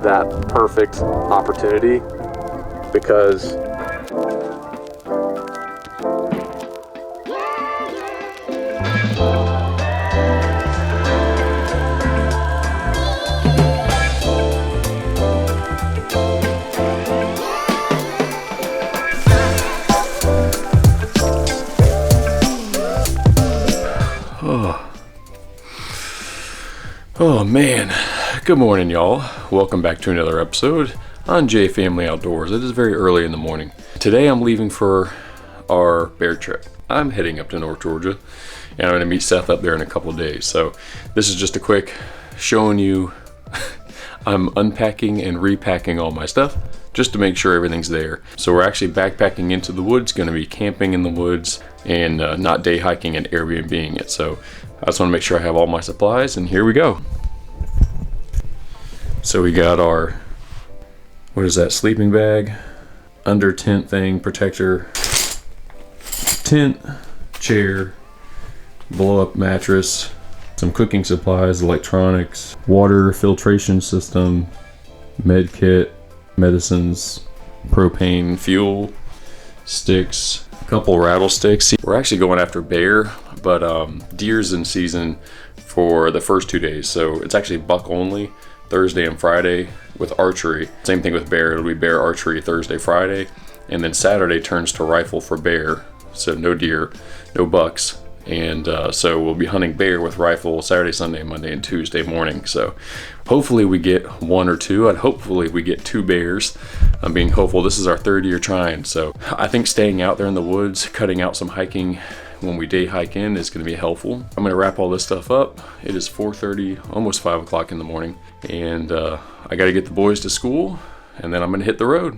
that perfect opportunity because Oh man, good morning y'all. Welcome back to another episode on J Family Outdoors. It is very early in the morning. Today I'm leaving for our bear trip. I'm heading up to North Georgia and I'm going to meet Seth up there in a couple of days. So this is just a quick showing you I'm unpacking and repacking all my stuff just to make sure everything's there. So we're actually backpacking into the woods, going to be camping in the woods and not day hiking and Airbnb-ing it. So I just want to make sure I have all my supplies, and here we go. So we got our, what is that, sleeping bag, under tent thing, protector, tent, chair, blow up mattress, some cooking supplies, electronics, water filtration system, med kit, medicines, propane, fuel, sticks, a couple rattlesticks. We're actually going after bear, but deer's in season for the first 2 days. So it's actually buck only, Thursday and Friday with archery. Same thing with bear, it'll be bear archery Thursday, Friday, and then Saturday turns to rifle for bear. So no deer, no bucks. And so we'll be hunting bear with rifle Saturday, Sunday, Monday, and Tuesday morning. So hopefully we get one or two. And hopefully we get 2 bears. I'm being hopeful. This is our 3rd year trying. So I think staying out there in the woods, cutting out some hiking when we day hike in is going to be helpful. I'm going to wrap all this stuff up. It is 4:30, almost 5 o'clock in the morning. And I got to get the boys to school, and then I'm going to hit the road.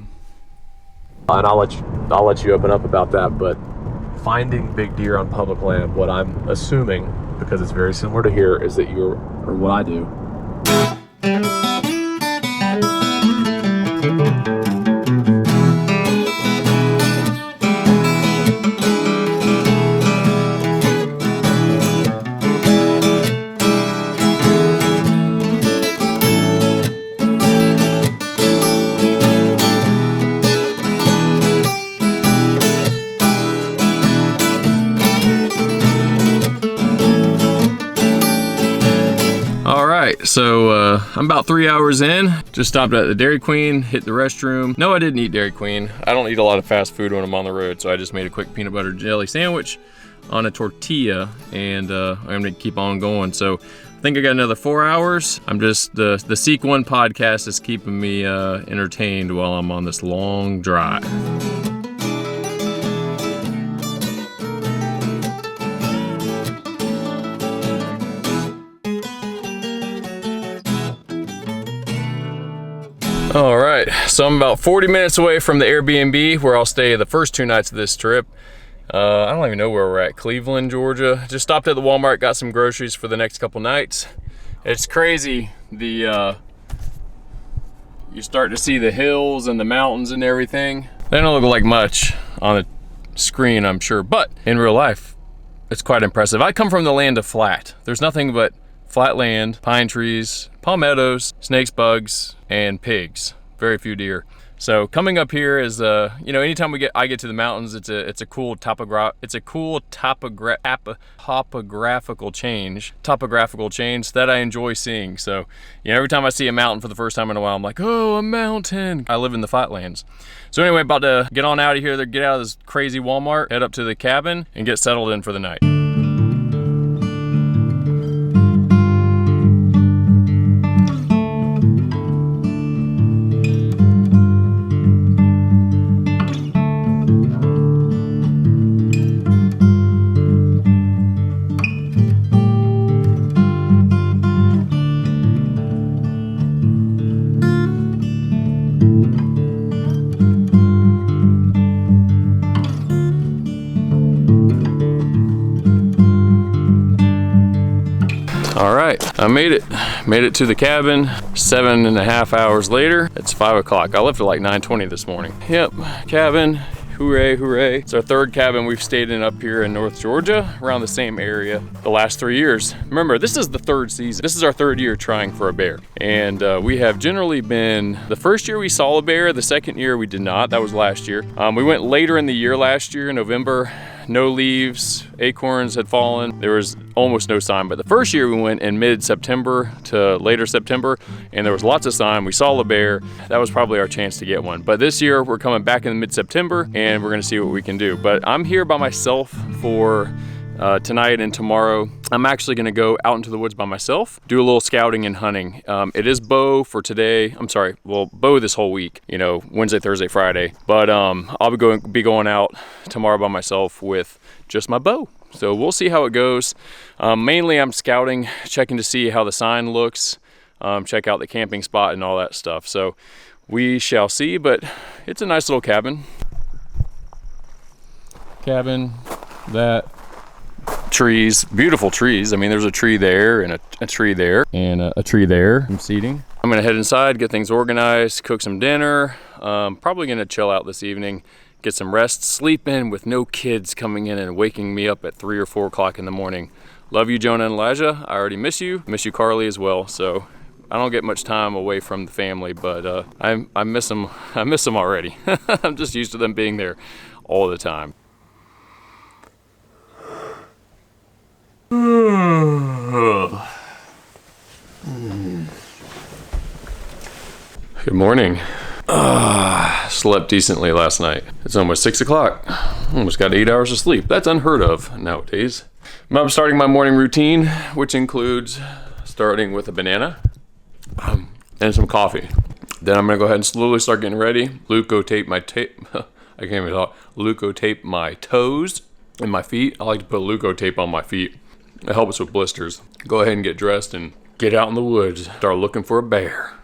And I'll let you open up about that, but finding big deer on public land, what I'm assuming, because it's very similar to here, is that or what I do. So I'm about 3 hours in. Just stopped at the Dairy Queen, hit the restroom. No, I didn't eat Dairy Queen. I don't eat a lot of fast food when I'm on the road, so I just made a quick peanut butter jelly sandwich on a tortilla, and I'm gonna keep on going. So I think I got another 4 hours. I'm just, the Seek One podcast is keeping me entertained while I'm on this long drive. All right, so I'm about 40 minutes away from the Airbnb where I'll stay the first 2 nights of this trip. I don't even know where we're at, Cleveland, Georgia. Just stopped at the Walmart, got some groceries for the next couple nights. It's crazy, you start to see the hills and the mountains and everything. They don't look like much on the screen, I'm sure, but in real life, it's quite impressive. I come from the land of flat. There's nothing but flat land, pine trees, palmettos, snakes, bugs, and pigs. Very few deer. So coming up here is, anytime I get to the mountains, it's a cool topographical change that I enjoy seeing. So, every time I see a mountain for the first time in a while, I'm like, oh, a mountain. I live in the flatlands. So anyway, about to get on out of here, get out of this crazy Walmart, head up to the cabin, and get settled in for the night. All right, I made it to the cabin 7.5 hours later. It's 5 o'clock. I left at like 9:20 this morning. Yep, cabin, Hooray, hooray. It's our third cabin we've stayed in up here in North Georgia, around the same area, the last 3 years. Remember, this is the third season. This is our third year trying for a bear. And we have generally been, the first year we saw a bear, the second year we did not, that was last year. We went later in the year last year, November. No leaves, acorns had fallen. There was almost no sign, but the first year we went in mid-September to later September, and there was lots of sign. We saw the bear. That was probably our chance to get one. But this year we're coming back in mid-September, and we're gonna see what we can do. But I'm here by myself for tonight and tomorrow. I'm actually gonna go out into the woods by myself, do a little scouting and hunting. It is bow for today. I'm sorry, well, bow this whole week, you know, Wednesday, Thursday, Friday. But I'll be going out tomorrow by myself with just my bow. So we'll see how it goes. Mainly I'm scouting, checking to see how the sign looks, check out the camping spot and all that stuff. So we shall see, but it's a nice little cabin. Trees, beautiful trees. I mean, there's a tree there and a tree there and a tree there. Some seating. I'm gonna head inside, get things organized, cook some dinner. Probably gonna chill out this evening, get some rest, sleep in with no kids coming in and waking me up at 3 or 4 o'clock in the morning. Love you, Jonah and Elijah. I already miss you. Miss you, Carly, as well. So I don't get much time away from the family, but I miss them. I miss them already. I'm just used to them being there all the time. Good morning. Slept decently last night. It's almost 6 o'clock. Almost got 8 hours of sleep. That's unheard of nowadays. I'm starting my morning routine, which includes starting with a banana and some coffee. Then I'm gonna go ahead and slowly start getting ready. Leukotape my I can't even talk. Leukotape my toes and my feet. I like to put leukotape on my feet. It helps with blisters. Go ahead and get dressed and get out in the woods. Start looking for a bear.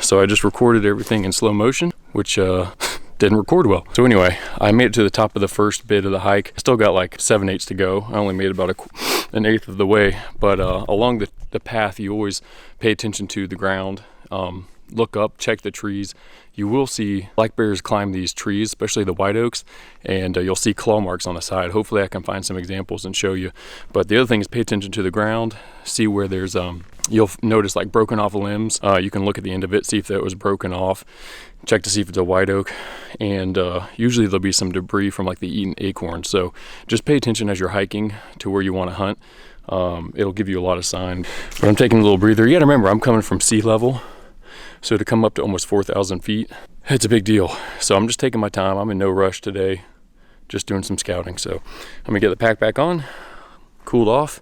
So I just recorded everything in slow motion, which didn't record well. So anyway, I made it to the top of the first bit of the hike. Still got like 7/8 to go. I only made about an eighth of the way, but along the path, you always pay attention to the ground. Look up, check the trees. You will see black bears climb these trees, especially the white oaks, and you'll see claw marks on the side. Hopefully I can find some examples and show you. But the other thing is pay attention to the ground, see where there's, you'll notice like broken off limbs. You can look at the end of it, see if that was broken off, check to see if it's a white oak, and usually there'll be some debris from like the eaten acorns. So just pay attention as you're hiking to where you want to hunt. It'll give you a lot of sign. But I'm taking a little breather. You gotta remember, I'm coming from sea level. So to come up to almost 4,000 feet, it's a big deal. So I'm just taking my time. I'm in no rush today, just doing some scouting. So I'm gonna get the pack back on, cooled off,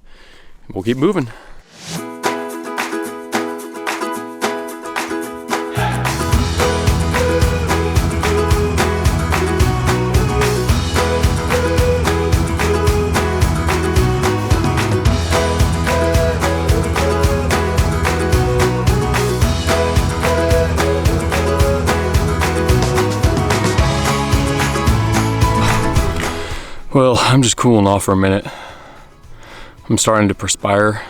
and we'll keep moving. Well, I'm just cooling off for a minute. I'm starting to perspire,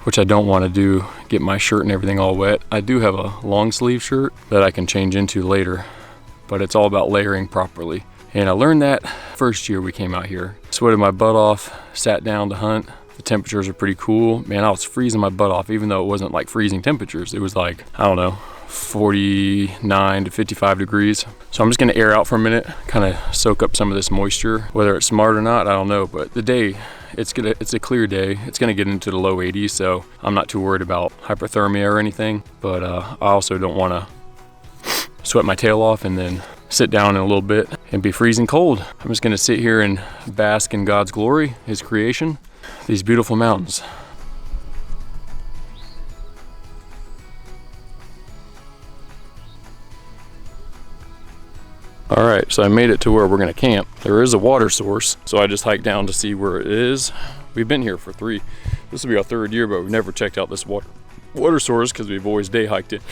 which I don't want to do, get my shirt and everything all wet. I do have a long sleeve shirt that I can change into later, but it's all about layering properly. And I learned that first year we came out here. Sweated my butt off, sat down to hunt. The temperatures are pretty cool. Man, I was freezing my butt off, even though it wasn't like freezing temperatures. It was like, I don't know, 49 to 55 degrees. So I'm just gonna air out for a minute, kind of soak up some of this moisture. Whether it's smart or not, I don't know, but the day, it's a clear day. It's gonna get into the low 80s, so I'm not too worried about hypothermia or anything, but I also don't wanna sweat my tail off and then sit down in a little bit and be freezing cold. I'm just gonna sit here and bask in God's glory, His creation, these beautiful mountains. All right, so I made it to where we're gonna camp. There is a water source, so I just hiked down to see where it is. We've been here for this will be our 3rd year, but we've never checked out this water source because we've always day hiked it.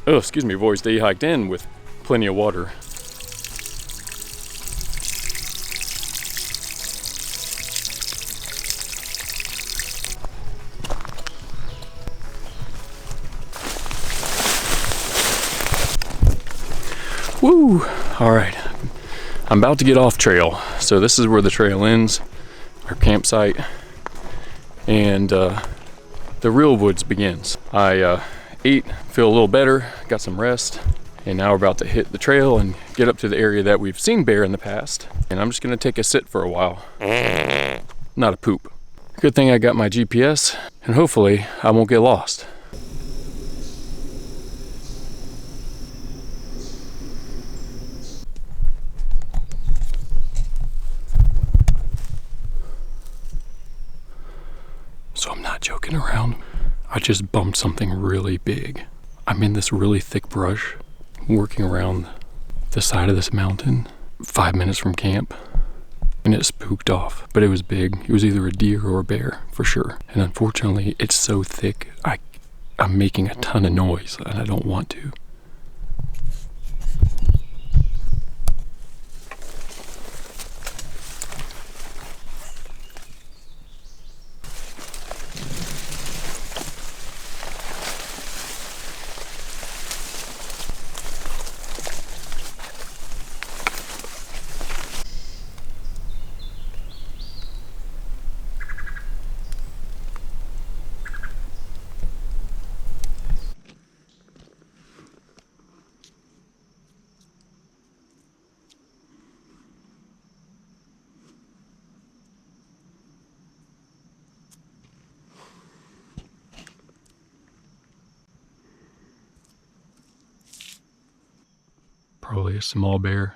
Oh, excuse me, we've always day hiked in with plenty of water. Woo! All right, I'm about to get off trail. So this is where the trail ends, our campsite, and the real woods begins. I ate, feel a little better, got some rest, and now we're about to hit the trail and get up to the area that we've seen bear in the past. And I'm just gonna take a sit for a while. Not a poop. Good thing I got my GPS, and hopefully I won't get lost. So I'm not joking around. I just bumped something really big. I'm in this really thick brush, working around the side of this mountain, 5 minutes from camp, and it spooked off. But it was big. It was either a deer or a bear, for sure. And unfortunately, it's so thick, I'm making a ton of noise, and I don't want to. Probably a small bear.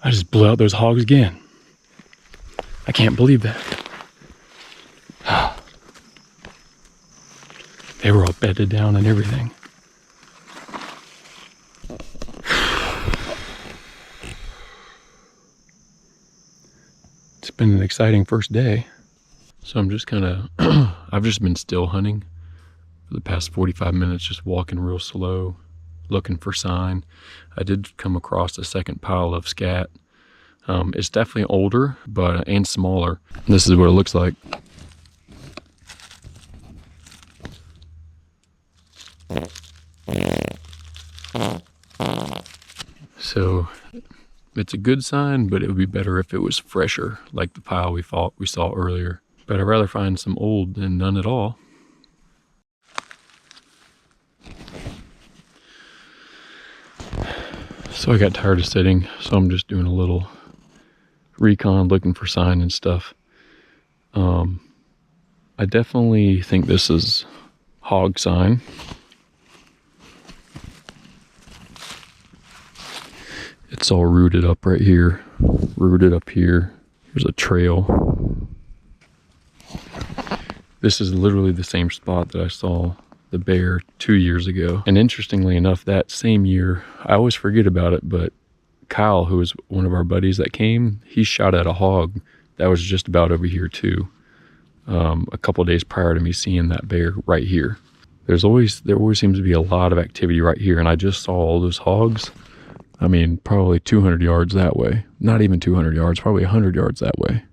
I just blew out those hogs again. I can't believe that. They were all bedded down and everything. It's been an exciting first day. So I'm just kind of, I've just been still hunting for the past 45 minutes, just walking real slow, looking for sign. I did come across a second pile of scat. It's definitely older, and smaller. This is what it looks like. So it's a good sign, but it would be better if it was fresher, like the pile we saw earlier. But I'd rather find some old than none at all. So I got tired of sitting, so I'm just doing a little recon, looking for sign and stuff. I definitely think this is hog sign. It's all rooted up right here, rooted up here. There's a trail. This is literally the same spot that I saw the bear 2 years ago. And interestingly enough, that same year, I always forget about it, but Kyle, who was one of our buddies that came, he shot at a hog that was just about over here too. A couple days prior to me seeing that bear right here. There always seems to be a lot of activity right here, and I just saw all those hogs. I mean, probably 200 yards that way. Not even 200 yards, probably 100 yards that way.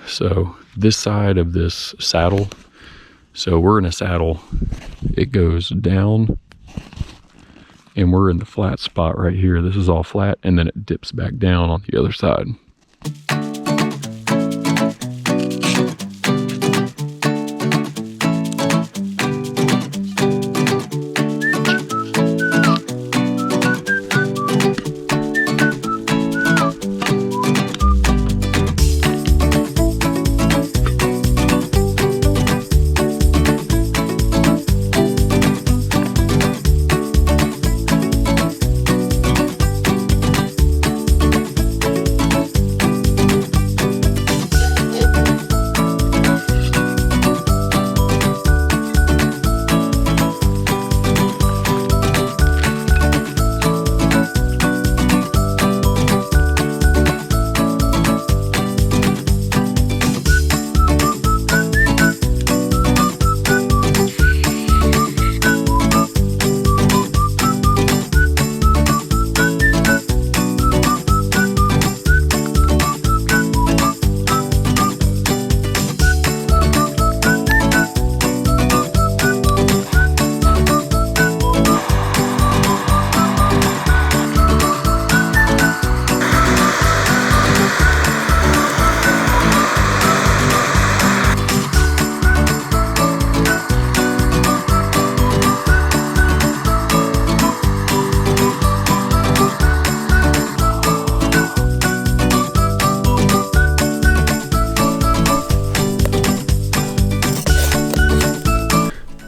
So this side of this saddle, so we're in a saddle, it goes down, and we're in the flat spot right here. This is all flat, and then it dips back down on the other side.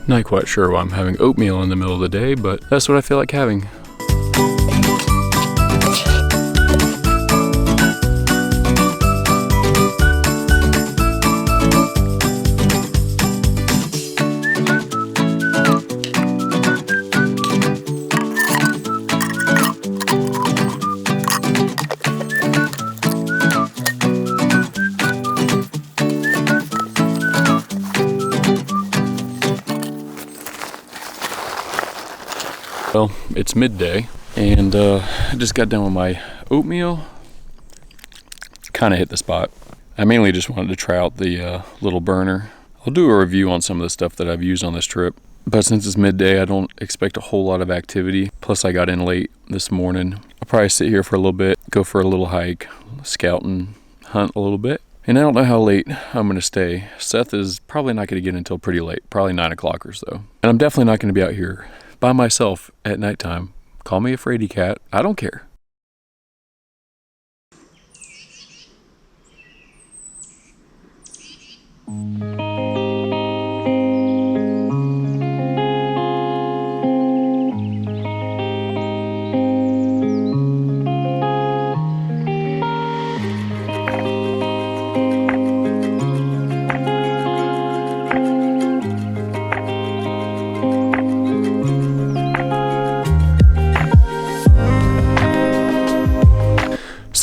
Not quite sure why I'm having oatmeal in the middle of the day, but that's what I feel like having. Well, it's midday, and I just got done with my oatmeal. Kind of hit the spot. I mainly just wanted to try out the little burner. I'll do a review on some of the stuff that I've used on this trip, but since it's midday, I don't expect a whole lot of activity. Plus, I got in late this morning. I'll probably sit here for a little bit, go for a little hike, scout and hunt a little bit. And I don't know how late I'm going to stay. Seth is probably not going to get in until pretty late, probably 9 o'clock or so. And I'm definitely not going to be out here by myself at nighttime. Call me a fraidy cat. I don't care.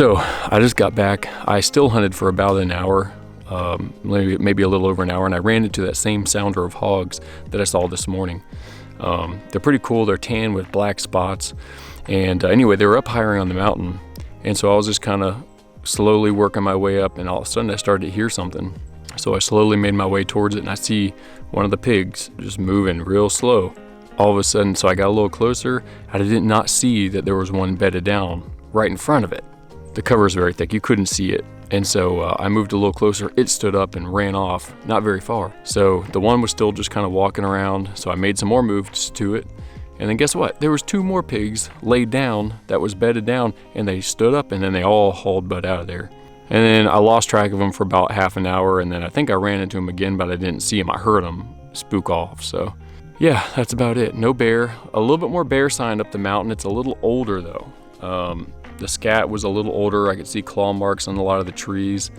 So I just got back. I still hunted for about an hour, maybe a little over an hour, and I ran into that same sounder of hogs that I saw this morning. They're pretty cool. They're tan with black spots. And anyway, they were up higher on the mountain. And so I was just kind of slowly working my way up, and all of a sudden I started to hear something. So I slowly made my way towards it, and I see one of the pigs just moving real slow. All of a sudden, so I got a little closer. I did not see that there was one bedded down right in front of it. The cover is very thick, you couldn't see it. And so I moved a little closer. It stood up and ran off, not very far. So the one was still just kind of walking around. So I made some more moves to it. And then guess what? There was 2 more pigs laid down that was bedded down, and they stood up, and then they all hauled butt out of there. And then I lost track of them for about half an hour, and then I think I ran into them again, but I didn't see them. I heard them spook off. So yeah, that's about it. No bear. A little bit more bear sign up the mountain. It's a little older though. The scat was a little older. I could see claw marks on a lot of the trees.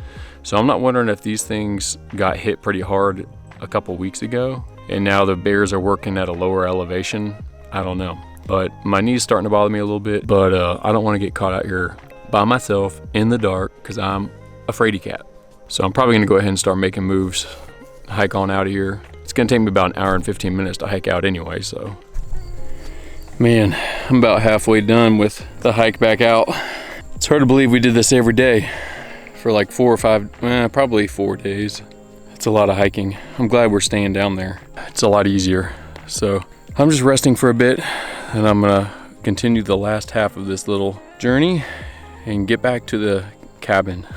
So I'm not wondering if these things got hit pretty hard a couple weeks ago, and now the bears are working at a lower elevation. I don't know. But my knee's starting to bother me a little bit, but I don't want to get caught out here by myself in the dark because I'm a fraidy cat. So I'm probably gonna go ahead and start making moves, hike on out of here. It's gonna take me about an hour and 15 minutes to hike out anyway, so. Man, I'm about halfway done with the hike back out. It's hard to believe we did this every day for like 4 or 5, probably 4 days. It's a lot of hiking. I'm glad we're staying down there. It's a lot easier. So I'm just resting for a bit, and I'm gonna continue the last half of this little journey and get back to the cabin.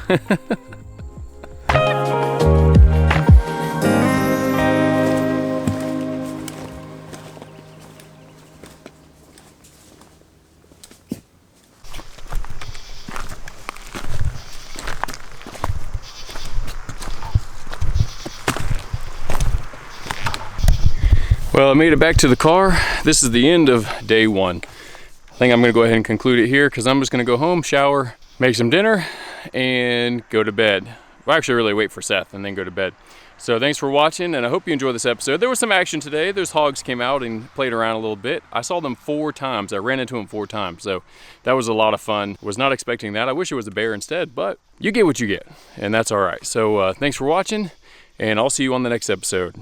Well, I made it back to the car. This is the end of day 1. I think I'm gonna go ahead and conclude it here because I'm just gonna go home, shower, make some dinner, and go to bed. Well, actually really wait for Seth and then go to bed. So thanks for watching, and I hope you enjoyed this episode. There was some action today. Those hogs came out and played around a little bit. I saw them 4 times. I ran into them 4 times, so that was a lot of fun. Was not expecting that. I wish it was a bear instead, but you get what you get, and that's all right. So thanks for watching, and I'll see you on the next episode.